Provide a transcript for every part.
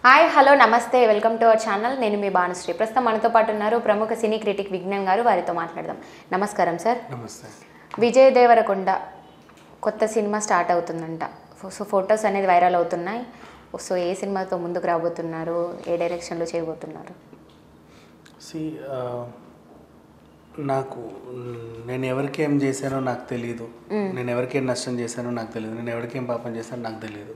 Hi hello నమస్తే welcome to our channel. నేను మీ భానుశ్రీ. ప్రస్తుతం మనతో పాటు ఉన్నారు ప్రముఖ సినీ క్రిటిక్ విజ్ఞాన్ గారు. వారితో మాట్లాడదాం. నమస్కారం సార్. నమస్తే. విజయ్ దేవరకొండ కొత్త సినిమా స్టార్ట్ అవుతుందంట. సో ఫొటోస్ అనేది వైరల్ అవుతున్నాయి. సో ఏ సినిమాతో ముందుకు రాబోతున్నారు, ఏ డైరెక్షన్లో చేయబోతున్నారు? నాకు నేను ఎవరికేం చేశానో నాకు తెలియదు, నేను ఎవరికేం నష్టం చేశానో నాకు తెలియదు, నేను ఎవరికేం పాపం చేశానో నాకు తెలియదు,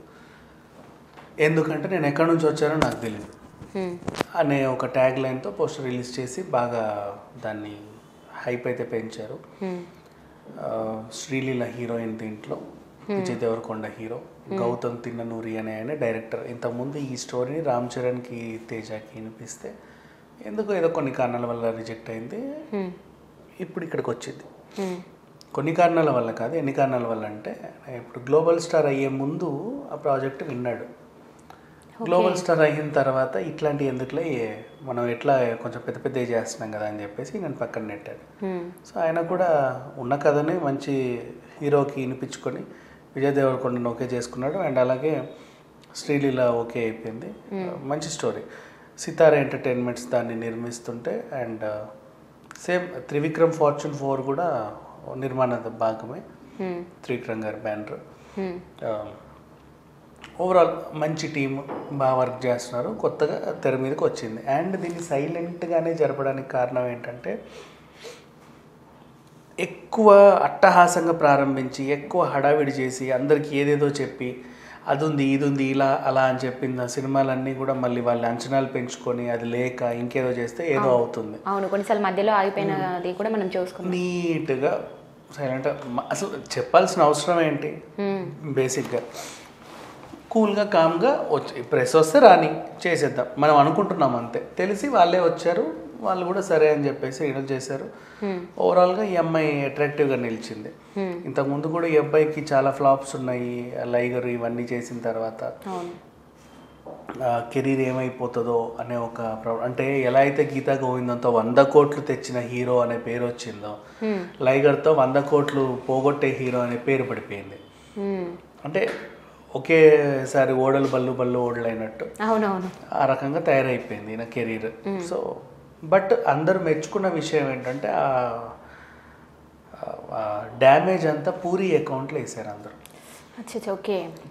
ఎందుకంటే నేను ఎక్కడి నుంచి వచ్చానో నాకు తెలియదు అనే ఒక ట్యాగ్ లైన్తో పోస్టర్ రిలీజ్ చేసి బాగా దాన్ని హైప్ అయితే పెంచారు. శ్రీలీల హీరోయిన్ దీంట్లో, విజయ్ దేవరకొండ హీరో, గౌతమ్ తిన్ననూరి అనే ఆయన డైరెక్టర్. ఇంతకుముందు ఈ స్టోరీని రామ్ చరణ్కి తేజాకి వినిపిస్తే ఎందుకో ఏదో కొన్ని కారణాల వల్ల రిజెక్ట్ అయింది. ఇప్పుడు ఇక్కడికి వచ్చింది. కొన్ని కారణాల వల్ల కాదు, ఎన్ని కారణాల వల్ల అంటే, ఇప్పుడు గ్లోబల్ స్టార్ అయ్యే ముందు ఆ ప్రాజెక్ట్ విన్నాడు. గ్లోబల్ స్టార్ అయిన తర్వాత ఇట్లాంటి ఎందుకులే, మనం ఎట్లా కొంచెం పెద్ద పెద్ద చేస్తున్నాం కదా అని చెప్పేసి నేను పక్కన నెట్టాడు. సో ఆయన కూడా ఉన్న కథని మంచి హీరోకి వినిపించుకొని విజయ్ దేవరకొండను ఓకే చేసుకున్నాడు. అండ్ అలాగే శ్రీలీల ఓకే అయిపోయింది. మంచి స్టోరీ. సితార ఎంటర్టైన్మెంట్స్ దాన్ని నిర్మిస్తుంటే, అండ్ సేమ్ త్రివిక్రమ్ ఫార్చ్యూన్ 4 కూడా నిర్మాణ భాగమే, త్రివిక్రమ్ గారి బ్యానర్. ఓవరాల్ మంచి టీం, బాగా వర్క్ చేస్తున్నారు. కొత్తగా తెర మీదకి వచ్చింది. అండ్ దీన్ని సైలెంట్గానే జరపడానికి కారణం ఏంటంటే, ఎక్కువ అట్టహాసంగా ప్రారంభించి ఎక్కువ హడావిడి చేసి అందరికి ఏదేదో చెప్పి అది ఉంది ఇది ఉంది ఇలా అలా అని చెప్పింది సినిమాలన్నీ కూడా మళ్ళీ వాళ్ళ అంచనాలు పెంచుకొని అది లేక ఇంకేదో చేస్తే ఏదో అవుతుంది. అవును, కొన్నిసార్లు మధ్యలో ఆగిపోయినది కూడా మనం చూసుకున్నాం. నీట్గా సైలెంట్, అసలు చెప్పాల్సిన అవసరం ఏంటి? బేసిక్గా కూల్గా కామ్గా వచ్చి ప్రెస్ వస్తే రాని చేసేద్దాం మనం అనుకుంటున్నాం అంతే. తెలిసి వాళ్ళే వచ్చారు, వాళ్ళు కూడా సరే అని చెప్పేసి రినల్ చేశారు. ఓవరాల్గా ఈ అమ్మాయి అట్రాక్టివ్గా నిలిచింది. ఇంతకుముందు కూడా ఈ అబ్బాయికి చాలా ఫ్లాప్స్ ఉన్నాయి. లైగర్ ఇవన్నీ చేసిన తర్వాత కెరీర్ ఏమైపోతుందో అనే ఒక అంటే ఎలా అయితే గీతా గోవిందంతో 100 కోట్లు తెచ్చిన హీరో అనే పేరు వచ్చిందో, లైగర్తో 100 కోట్లు పోగొట్టే హీరో అనే పేరు పడిపోయింది. అంటే ఒకేసారి ఓడలు బల్లు బల్లు ఓడలు అయినట్టు ఆ రకంగా తయారైపోయింది ఈయన కెరీర్. సో బట్ అందరూ మెచ్చుకున్న విషయం ఏంటంటే, డ్యామేజ్ అంతా పూరి అకౌంట్లో వేసారు అందరూ.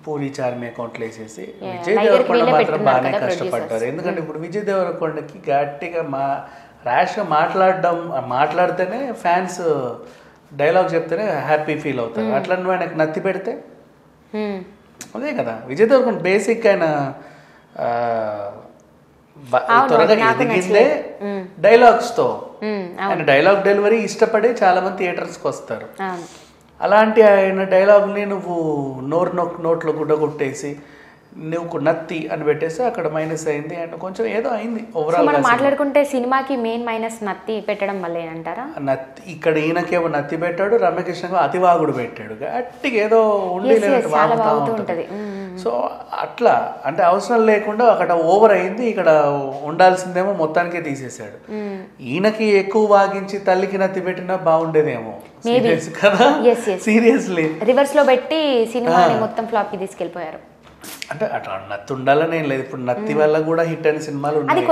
పూరి చార్మి అకౌంట్లో వేసేసి విజయ్ దేవరకొండ మాత్రం బాగానే కష్టపడ్డారు. ఎందుకంటే ఇప్పుడు విజయ్ దేవరకొండకి గట్టిగా ర్యాష్గా మాట్లాడితేనే ఫ్యాన్స్ డైలాగ్ చెప్తేనే హ్యాపీ ఫీల్ అవుతారు. అట్లా నువ్వు ఆయనకు నత్తి పెడితే అదే కదా. విజయ్ దేవరకొండ బేసిక్ ఆయన త్వరగా ఎదిగిందే డైలాగ్స్ తో. ఆయన డైలాగ్ డెలివరీ ఇష్టపడి చాలా మంది థియేటర్స్కి వస్తారు. అలాంటి ఆయన డైలాగ్ని నువ్వు నోట్లో గుడ్డ కొట్టేసి నువ్వు నత్తి అని పెట్టేసి అక్కడ మైనస్ అయింది. అండ్ కొంచెం ఏదో అయింది ఓవరాల్. మనం మాట్లాడుకుంటే సినిమాకి మెయిన్ మైనస్ నత్తి పెట్టడం వల్లే అంటారా? నత్తి ఇక్కడ ఈయనకేమో నత్తి పెట్టాడు, రమ్యకృష్ణకు అతివాగుడు పెట్టాడు. గట్టిగా ఏదో ఉండి ఉంటుంది. సో అట్లా అంటే అవసరం లేకుండా అక్కడ ఓవర్ అయింది. ఇక్కడ ఉండాల్సిందేమో మొత్తానికే తీసేశాడు. ఈయనకి ఎక్కువ వాగించి తల్లికి నత్తి పెట్టినా బాగుండేదేమో కదా. సీరియస్లీ రివర్స్ లో పెట్టి సినిమా మొత్తం ఫ్లాప్ కి తీసుకెళ్లిపోయారు. అంటే అట్లా నత్తి ఉండాలని ఏం లేదు. ఇప్పుడు నత్తి వల్ల కూడా హిట్ అయిన సినిమాలు ఉన్నాయి.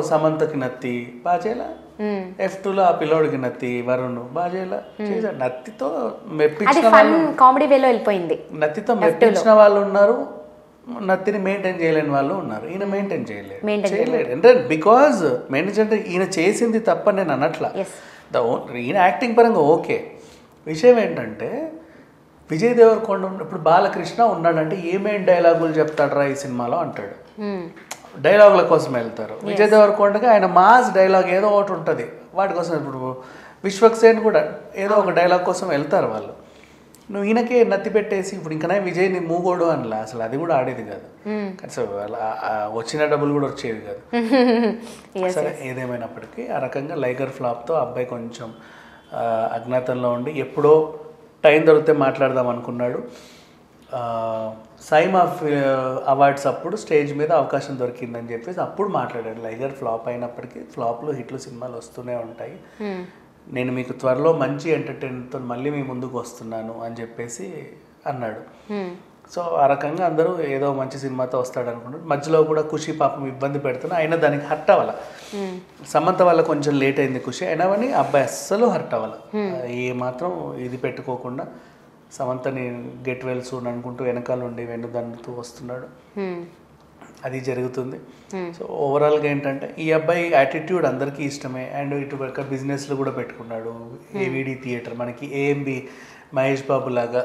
సమంతకి నత్తి బాజేలా, F2లో ఆ పిల్లోడికి నత్తి, వరుణ్ బాజేలా చేశారు. నత్తితో మెప్పించిన కామెడీ వేలో వెళ్ళిపోయింది. నత్తితో మెప్పించిన వాళ్ళు ఉన్నారు, నత్తిని మెయింటైన్ చేయలేని వాళ్ళు ఉన్నారు. ఈయన మెయింటైన్ చేయలేడు. అంటే బికాజ్ మెయింటైన్ అంటే ఈయన చేసింది తప్ప నేను అనట్లా. ఈయన యాక్టింగ్ పరంగా ఓకే. విషయం ఏంటంటే, విజయ్ దేవరకొండ ఇప్పుడు బాలకృష్ణ ఉన్నాడంటే ఏమేం డైలాగులు చెప్తాడరా ఈ సినిమాలో అంటాడు. డైలాగుల కోసం వెళ్తారు. విజయ్ దేవరకొండకి ఆయన మాస్ డైలాగ్ ఏదో ఒకటి ఉంటుంది, వాటి కోసం. ఇప్పుడు విశ్వక్సేన్ కూడా ఏదో ఒక డైలాగ్ కోసం వెళ్తారు వాళ్ళు. నువ్వు ఈయనకే నత్తి పెట్టేసి ఇప్పుడు ఇంకా విజయ్ని మూగోడు అనలా, అసలు అది కూడా ఆడేది కాదు. కనీసం వచ్చిన డబ్బులు కూడా వచ్చేవి కాదు. సరే ఏదేమైనప్పటికీ ఆ రకంగా లైగర్ ఫ్లాప్తో అబ్బాయి కొంచెం అజ్ఞాతంలో ఉండి ఎప్పుడో టైం దొరికితే మాట్లాడదాం అనుకున్నాడు. సైమా అవార్డ్స్ అప్పుడు స్టేజ్ మీద అవకాశం దొరికిందని చెప్పేసి అప్పుడు మాట్లాడాడు. లైగర్ ఫ్లాప్ అయినప్పటికీ ఫ్లాప్లు హిట్లు సినిమాలు వస్తూనే ఉంటాయి. నేను మీకు త్వరలో మంచి ఎంటర్టైన్మెంట్తో మళ్ళీ మీ ముందుకు వస్తున్నాను అని చెప్పేసి అన్నాడు. సో ఆ రకంగా అందరూ ఏదో మంచి సినిమాతో వస్తాడు అనుకుంటారు. మధ్యలో కూడా ఖుషి పాపం ఇబ్బంది పెడుతున్నా అయినా దానికి హర్ట్ అవ్వాల. సమంత వల్ల కొంచెం లేట్ అయింది ఖుషి, అయినా కానీ అబ్బాయి అస్సలు హర్ట్ అవ్వాల. ఏ మాత్రం ఇది పెట్టుకోకుండా సమంతని గెట్ వెల్ సూన్ అనుకుంటూ వెనకాల ఉండి వెన్నుదన్నుతూ వస్తున్నాడు. అది జరుగుతుంది. సో ఓవరాల్గా ఏంటంటే ఈ అబ్బాయి యాటిట్యూడ్ అందరికీ ఇష్టమే. అండ్ ఇటు బిజినెస్లు కూడా పెట్టుకున్నాడు. ఏవిడి థియేటర్ మనకి ఏఎంబి మహేష్ బాబు లాగా,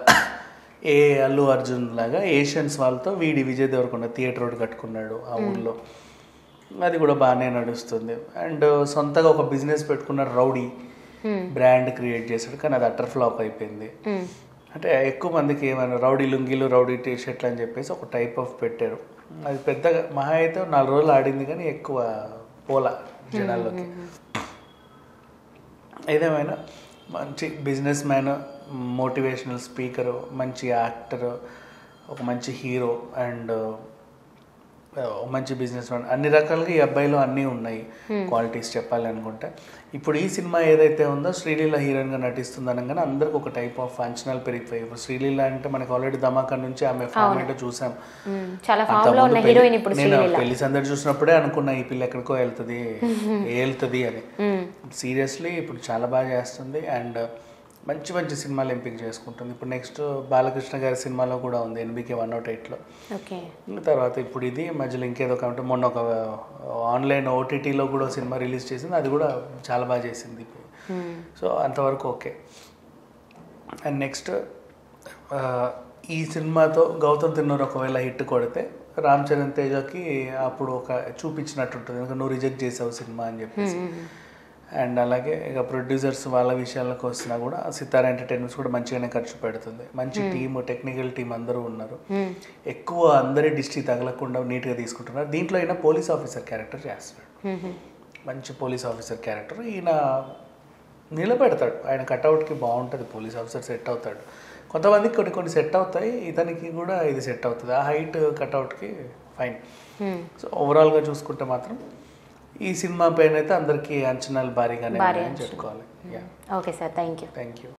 అల్లు అర్జున్ లాగా ఏషియన్స్ వాళ్ళతో వీడి విజయ్ దేవరకొండ థియేటర్ ఒకటి కట్టుకున్నాడు ఆ ఊళ్ళో. అది కూడా బాగానే నడుస్తుంది. అండ్ సొంతగా ఒక బిజినెస్ పెట్టుకున్న రౌడీ బ్రాండ్ క్రియేట్ చేశాడు, కానీ అది అటర్ ఫ్లాప్ అయిపోయింది. అంటే ఎక్కువ మందికి ఏమైనా రౌడీ లుంగీలు, రౌడీ టీ షర్ట్లు అని చెప్పేసి ఒక టైప్ ఆఫ్ పెట్టారు. అది పెద్దగా మహా అయితే 4 రోజులు ఆడింది, కానీ ఎక్కువ పోలా జనాల్లోకి. ఏదేమైనా మంచి బిజినెస్ మ్యాన్, మోటివేషనల్ స్పీకరు, మంచి యాక్టరు, ఒక మంచి హీరో అండ్ మంచి బిజినెస్ మ్యాన్, అన్ని రకాలుగా ఈ అబ్బాయిలో అన్నీ ఉన్నాయి క్వాలిటీస్ చెప్పాలి అనుకుంటే. ఇప్పుడు ఈ సినిమా ఏదైతే ఉందో శ్రీలీల హీరోయిన్గా నటిస్తుంది అనగానే అందరికి ఒక టైప్ ఆఫ్ అంచనాలు పెరిగిపోయి. ఇప్పుడు శ్రీలీల అంటే మనకి ఆల్రెడీ ధమాకా నుంచి ఆమె ఫార్మేట్ చూసాం. నేను పెళ్లి సందడి చూసినప్పుడే అనుకున్నా ఈ పిల్ల ఎక్కడికో వెళ్తుంది అని. సీరియస్లీ ఇప్పుడు చాలా బాగా చేస్తుంది అండ్ మంచి మంచి సినిమాలు ఎంపిక చేసుకుంటుంది. ఇప్పుడు నెక్స్ట్ బాలకృష్ణ గారి సినిమాలో కూడా ఉంది, NBK 108లో. తర్వాత ఇప్పుడు ఇది మధ్యలో ఇంకేదో కాబట్టి మొన్న ఒక ఆన్లైన్ OTTలో కూడా సినిమా రిలీజ్ చేసింది, అది కూడా చాలా బాగా చేసింది. సో అంతవరకు ఓకే. అండ్ నెక్స్ట్ ఈ సినిమాతో గౌతమ్ తిన్నూర్ ఒకవేళ హిట్ కొడితే రామ్ చరణ్ తేజకి అప్పుడు ఒక చూపించినట్టుంటుంది, ఇంకా నువ్వు రిజెక్ట్ చేసావు సినిమా అని చెప్పేసి. అండ్ అలాగే ఇక ప్రొడ్యూసర్స్ వాళ్ళ విషయాలకు వస్తున్నా కూడా సితారా ఎంటర్టైన్మెంట్స్ కూడా మంచిగానే ఖర్చు పెడుతుంది. మంచి టీము, టెక్నికల్ టీం అందరూ ఉన్నారు. ఎక్కువ అందరి డిస్ట్రీ తగలకుండా నీట్గా తీసుకుంటున్నారు. దీంట్లో ఈయన పోలీస్ ఆఫీసర్ క్యారెక్టర్ చేస్తున్నాడు, మంచి పోలీస్ ఆఫీసర్ క్యారెక్టర్. ఈయన నిలబెడతాడు, ఆయన కట్అవుట్కి బాగుంటుంది, పోలీస్ ఆఫీసర్ సెట్ అవుతాడు. కొంతమందికి కొన్ని సెట్ అవుతాయి, ఇతనికి కూడా ఇది సెట్ అవుతుంది. ఆ హైట్ కట్అవుట్కి ఫైన్. సో ఓవరాల్గా చూసుకుంటే మాత్రం ఈ సినిమా పైన అయితే అందరికీ అంచనాలు భారీగానే చెప్పుకోవాలి. Okay sir, thank you.